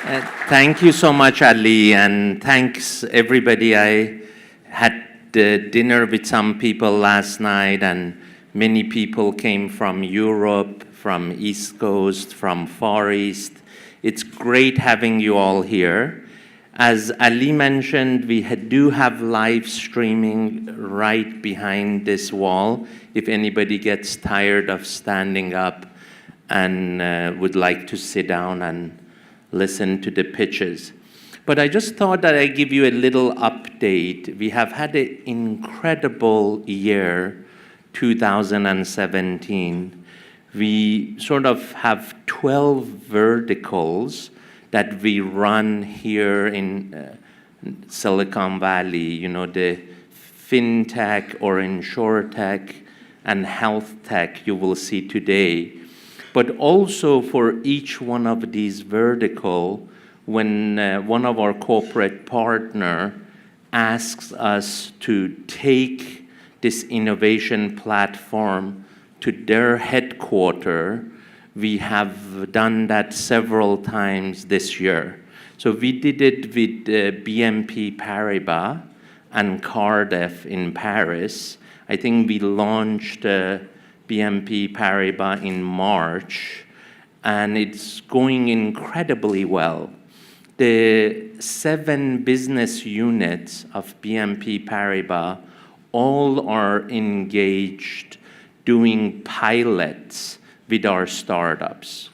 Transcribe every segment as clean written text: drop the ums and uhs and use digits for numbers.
Thank you so much, Ali, and thanks everybody. I had dinner with some people last night, and many people came from Europe, from East Coast, from Far East. It's great having you all here. As Ali mentioned, we do have live streaming right behind this wall. If anybody gets tired of standing up and would like to sit down and listen to the pitches. But I just thought that I'd give you a little update. We have had an incredible year, 2017. We sort of have 12 verticals that we run here in Silicon Valley, you know, the fintech or insurtech and health tech you will see today. But also for each one of these vertical, when one of our corporate partner asks us to take this innovation platform to their headquarters, we have done that several times this year. So we did it with BNP Paribas and Cardiff in Paris. I think we launched BNP Paribas in March, and it's going incredibly well. The 7 business units of BNP Paribas all are engaged doing pilots with our startups.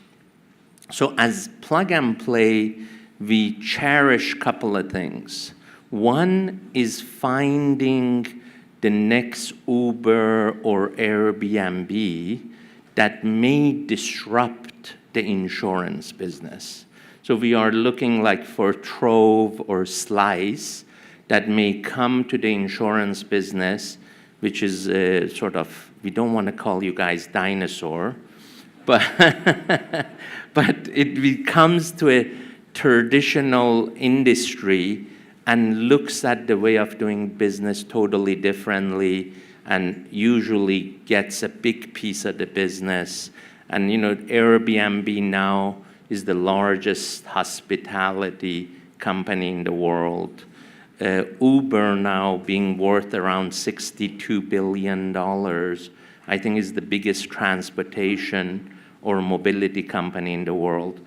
So as Plug and Play, we cherish a couple of things. One is finding the next Uber or Airbnb that may disrupt the insurance business. So we are looking like for Trove or Slice that may come to the insurance business, which is sort of, we don't want to call you guys dinosaur, but, but it becomes to a traditional industry and looks at the way of doing business totally differently and usually gets a big piece of the business. And you know, Airbnb now is the largest hospitality company in the world. Uber now being worth around $62 billion, I think is the biggest transportation or mobility company in the world.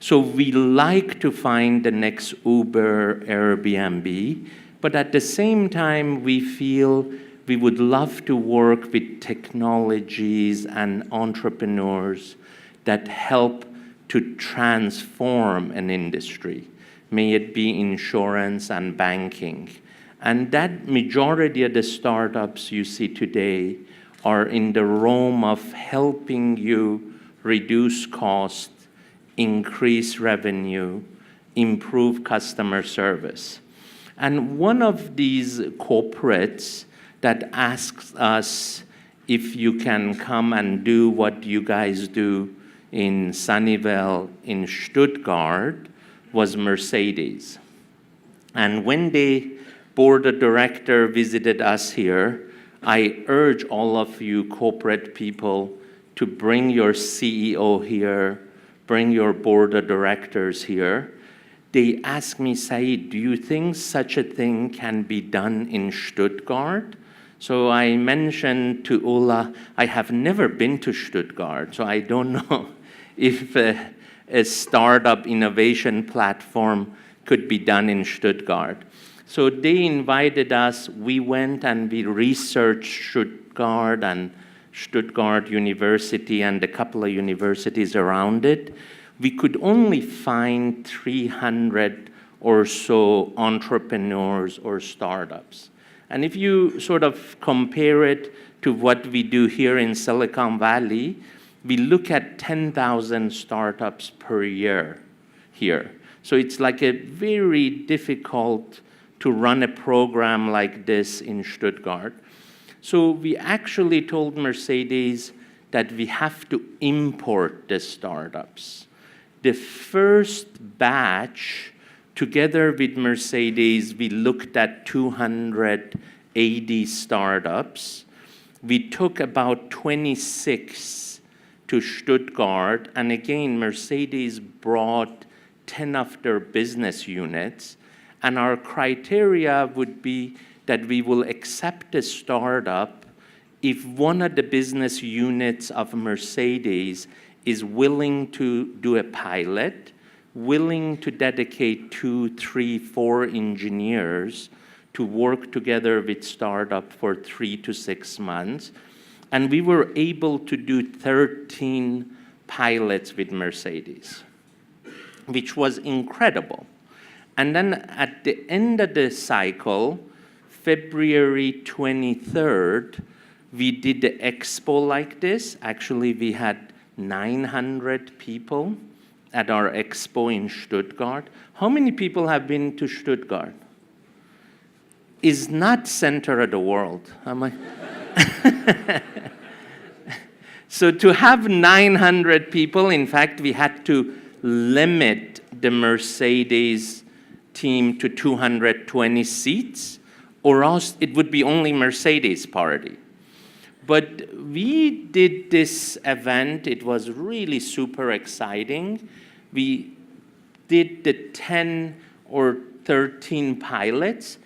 So we like to find the next Uber, Airbnb, but at the same time, we feel we would love to work with technologies and entrepreneurs that help to transform an industry, may it be insurance and banking. And that majority of the startups you see today are in the realm of helping you reduce costs, increase revenue, improve customer service. And one of these corporates that asks us if you can come and do what you guys do in Sunnyvale, in Stuttgart, was Mercedes. And when the board of directors visited us here, I urge all of you corporate people to bring your CEO here, bring your board of directors here. They asked me, Saeed, do you think such a thing can be done in Stuttgart? So I mentioned to Ulla, I have never been to Stuttgart, so I don't know if a startup innovation platform could be done in Stuttgart. So they invited us, we went and we researched Stuttgart and Stuttgart University and a couple of universities around it. We could only find 300 or so entrepreneurs or startups. And if you sort of compare it to what we do here in Silicon Valley, we look at 10,000 startups per year here. So it's like a very difficult to run a program like this in Stuttgart. So we actually told Mercedes that we have to import the startups. The first batch, together with Mercedes, we looked at 280 startups. We took about 26 to Stuttgart, and again, Mercedes brought 10 of their business units. And our criteria would be that we will accept a startup if one of the business units of Mercedes is willing to do a pilot, willing to dedicate 2, 3, 4 engineers to work together with startup for 3 to 6 months. And we were able to do 13 pilots with Mercedes, which was incredible. And then at the end of the cycle, February 23rd, we did the expo like this. Actually, we had 900 people at our expo in Stuttgart. How many people have been to Stuttgart? Is not center of the world. Am I? So to have 900 people, in fact, we had to limit the Mercedes team to 220 seats, or else it would be only Mercedes party. But we did this event. It was really super exciting. We did the 10 or 13 pilots.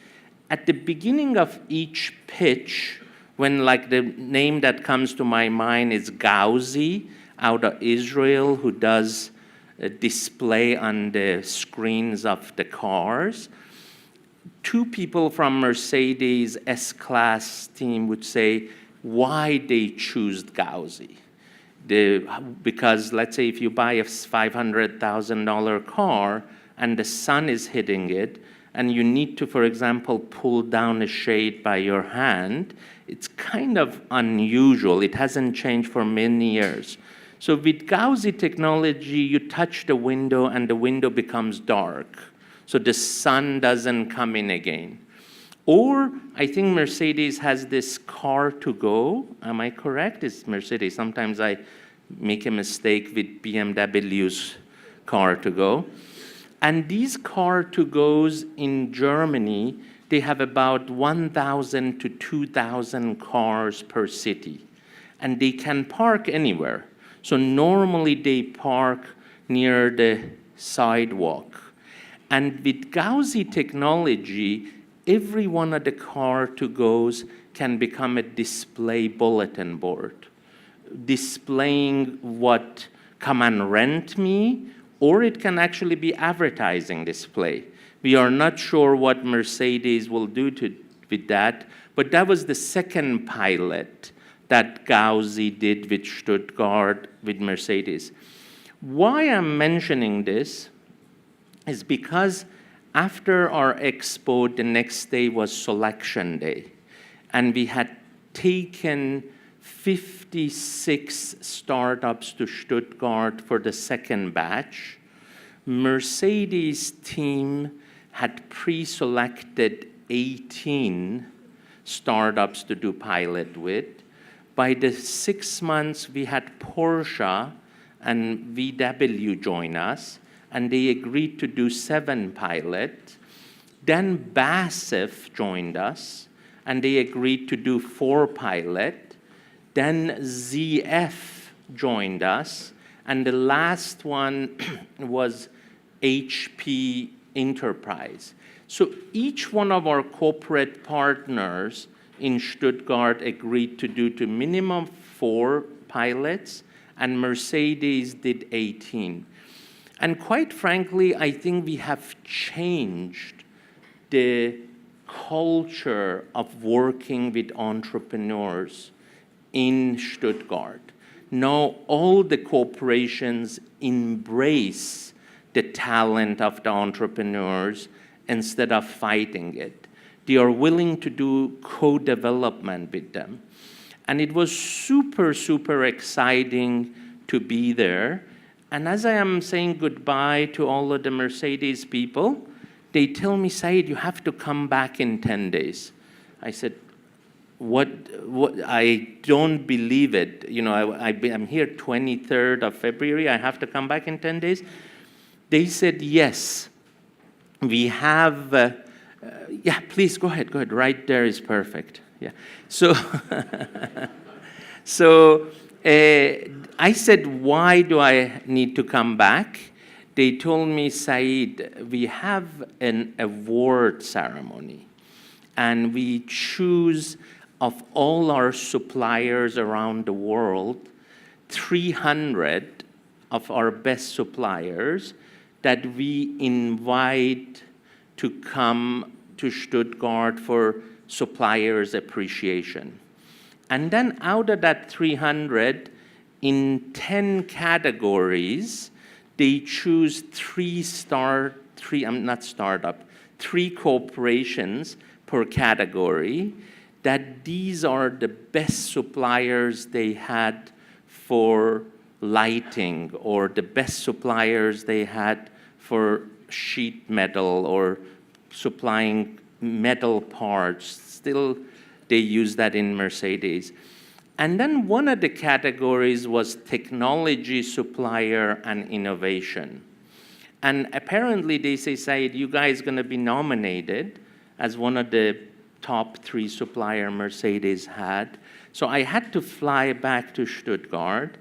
At the beginning of each pitch, when like the name that comes to my mind is Gauzy out of Israel, who does a display on the screens of the cars, 2 people from Mercedes S-Class team would say why they choose Gauzy. Because let's say if you buy a $500,000 car and the sun is hitting it, and you need to, for example, pull down a shade by your hand, it's kind of unusual. It hasn't changed for many years. So with Gauzy technology, you touch the window and the window becomes dark, so the sun doesn't come in again. Or I think Mercedes has this car to go. Am I correct? It's Mercedes. Sometimes I make a mistake with BMW's car to go. And these car to goes in Germany, they have about 1,000 to 2,000 cars per city. And they can park anywhere. So normally they park near the sidewalk. And with Gauzy technology, every one of the car to goes can become a display bulletin board, displaying what come and rent me, or it can actually be advertising display. We are not sure what Mercedes will do with that, but that was the second pilot that Gauzy did with Stuttgart with Mercedes. Why I'm mentioning this is because after our expo, the next day was selection day, and we had taken 56 startups to Stuttgart for the second batch. Mercedes team had pre-selected 18 startups to do pilot with. By the 6 months, we had Porsche and VW join us, and they agreed to do 7 pilots. Then BASF joined us, and they agreed to do 4 pilots. Then ZF joined us, and the last one was HP Enterprise. So each one of our corporate partners in Stuttgart agreed to do to minimum 4 pilots, and Mercedes did 18. And quite frankly, I think we have changed the culture of working with entrepreneurs in Stuttgart. Now all the corporations embrace the talent of the entrepreneurs instead of fighting it. They are willing to do co-development with them. And it was super, super exciting to be there. And as I am saying goodbye to all of the Mercedes people, they tell me, Saeed, you have to come back in 10 days. I said, what, I don't believe it. You know, I'm here 23rd of February, I have to come back in 10 days. They said, yes, we have, yeah, please go ahead, right there is perfect. Yeah, so, I said, why do I need to come back? they told me, Saeed, we have an award ceremony, and we choose of all our suppliers around the world, 300 of our best suppliers that we invite to come to Stuttgart for suppliers appreciation. And then out of that 300, in 10 categories, they choose three corporations per category, that these are the best suppliers they had for lighting, or the best suppliers they had for sheet metal or supplying metal parts. Still, they use that in Mercedes. And then one of the categories was technology supplier and innovation. And apparently they say, Saeed, you guys are gonna be nominated as one of the top 3 supplier Mercedes had. So I had to fly back to Stuttgart,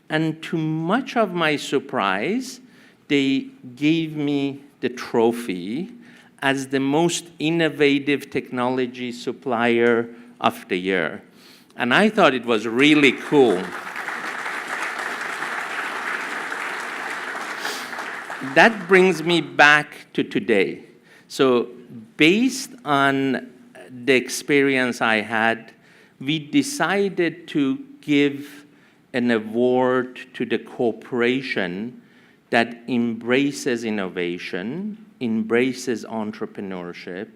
and to much of my surprise, they gave me the trophy as the most innovative technology supplier of the year. And I thought it was really cool. That brings me back to today. So based on the experience I had, we decided to give an award to the corporation that embraces innovation, embraces entrepreneurship,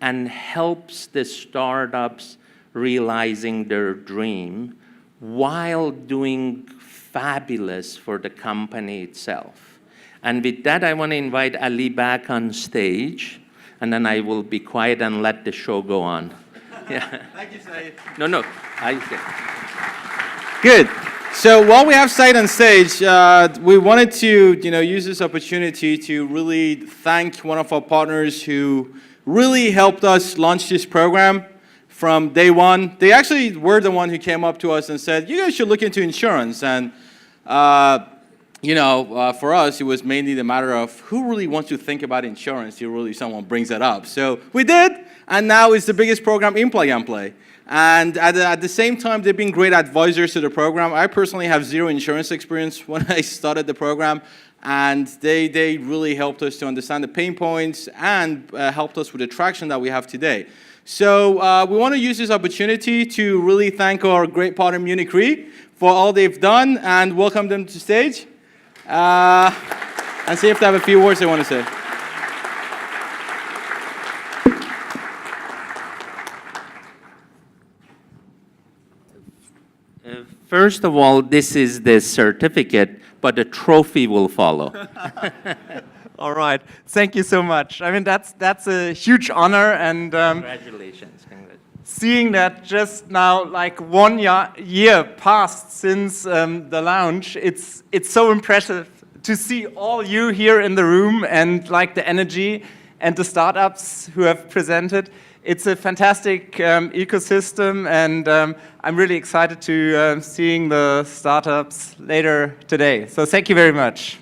and helps the startups realizing their dream while doing fabulous for the company itself. And with that, I want to invite Ali back on stage, and then I will be quiet and let the show go on. Yeah. Thank you, Saeed. No. Good. So while we have Saeed on stage, we wanted to use this opportunity to really thank one of our partners who really helped us launch this program from day one. They actually were the one who came up to us and said, you guys should look into insurance. And for us, it was mainly the matter of who really wants to think about insurance till really someone brings it up. So we did, and now it's the biggest program in Plug and Play. And at the same time, they've been great advisors to the program. I personally have zero insurance experience when I started the program, and they really helped us to understand the pain points and helped us with the traction that we have today. So we want to use this opportunity to really thank our great partner, Munich Re, for all they've done, and welcome them to stage. And see if they have a few words they want to say. First of all, this is the certificate, but the trophy will follow. All right. Thank you so much. I mean, that's a huge honor, and Congratulations. seeing that just now, like 1 year passed since the launch, it's so impressive to see all you here in the room, and like the energy and the startups who have presented. It's a fantastic ecosystem, and I'm really excited to seeing the startups later today. So thank you very much.